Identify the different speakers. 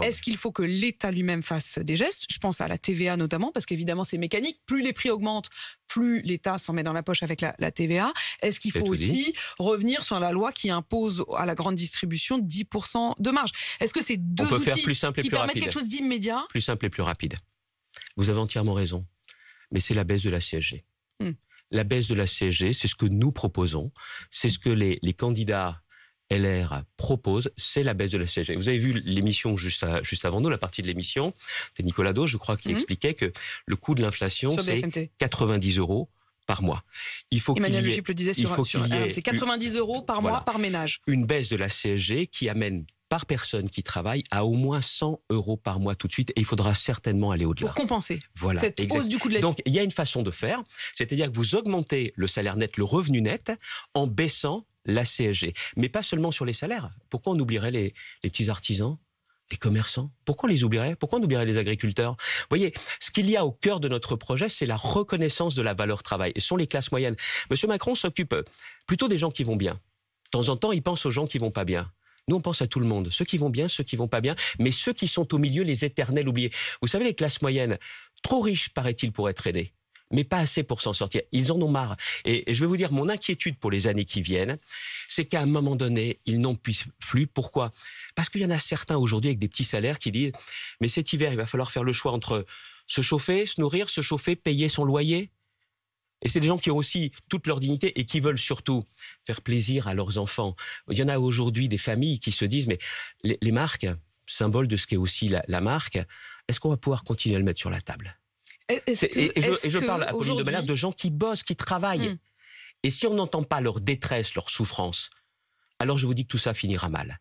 Speaker 1: Est-ce qu'il faut que l'État lui-même fasse des gestes? Je pense à la TVA notamment, parce qu'évidemment c'est mécanique. Plus les prix augmentent, plus l'État s'en met dans la poche avec la TVA. Est-ce qu'il faut aussi revenir sur la loi qui impose à la grande distribution 10% de marge? Est-ce que c'est deux outils
Speaker 2: faire plus simple et
Speaker 1: qui
Speaker 2: plus
Speaker 1: permettent
Speaker 2: rapide.
Speaker 1: quelque chose d'immédiat?
Speaker 2: Plus simple et plus rapide. Vous avez entièrement raison. Mais c'est la baisse de la CSG. La baisse de la CSG, c'est ce que nous proposons. C'est ce que les candidats LR propose, c'est la baisse de la CSG. Vous avez vu l'émission juste avant nous, la partie de l'émission, c'est Nicolas Dos, je crois, qui expliquait que le coût de l'inflation, c'est 90 € par mois. Il faut
Speaker 1: Emmanuel Le Chypre le disait c'est 90 € par mois par ménage.
Speaker 2: Une baisse de la CSG qui amène par personne qui travaille à au moins 100 € par mois tout de suite, et il faudra certainement aller au-delà.
Speaker 1: Pour compenser
Speaker 2: cette
Speaker 1: hausse du coût de la vie.
Speaker 2: Donc il y a une façon de faire, c'est-à-dire que vous augmentez le salaire net, le revenu net, en baissant la CSG. Mais pas seulement sur les salaires. Pourquoi on oublierait les petits artisans, les commerçants? Pourquoi on les oublierait? Pourquoi on oublierait les agriculteurs? Vous voyez, ce qu'il y a au cœur de notre projet, c'est la reconnaissance de la valeur travail. Et ce sont les classes moyennes. Monsieur Macron s'occupe plutôt des gens qui vont bien. De temps en temps, il pense aux gens qui vont pas bien. Nous, on pense à tout le monde. Ceux qui vont bien, ceux qui vont pas bien, mais ceux qui sont au milieu, les éternels oubliés. Vous savez, les classes moyennes, trop riches, paraît-il, pour être aidées, mais pas assez pour s'en sortir. Ils en ont marre. Et je vais vous dire, mon inquiétude pour les années qui viennent, c'est qu'à un moment donné, ils n'en puissent plus. Pourquoi? Parce qu'il y en a certains aujourd'hui avec des petits salaires qui disent « Mais cet hiver, il va falloir faire le choix entre se chauffer, se nourrir, se chauffer, payer son loyer ». Et c'est des gens qui ont aussi toute leur dignité et qui veulent surtout faire plaisir à leurs enfants. Il y en a aujourd'hui des familles qui se disent « Mais les marques, symbole de ce qu'est aussi la marque, est-ce qu'on va pouvoir continuer à le mettre sur la table ?» Et je parle, Apolline de Malherbe, de gens qui bossent, qui travaillent. Et si on n'entend pas leur détresse, leur souffrance, alors je vous dis que tout ça finira mal.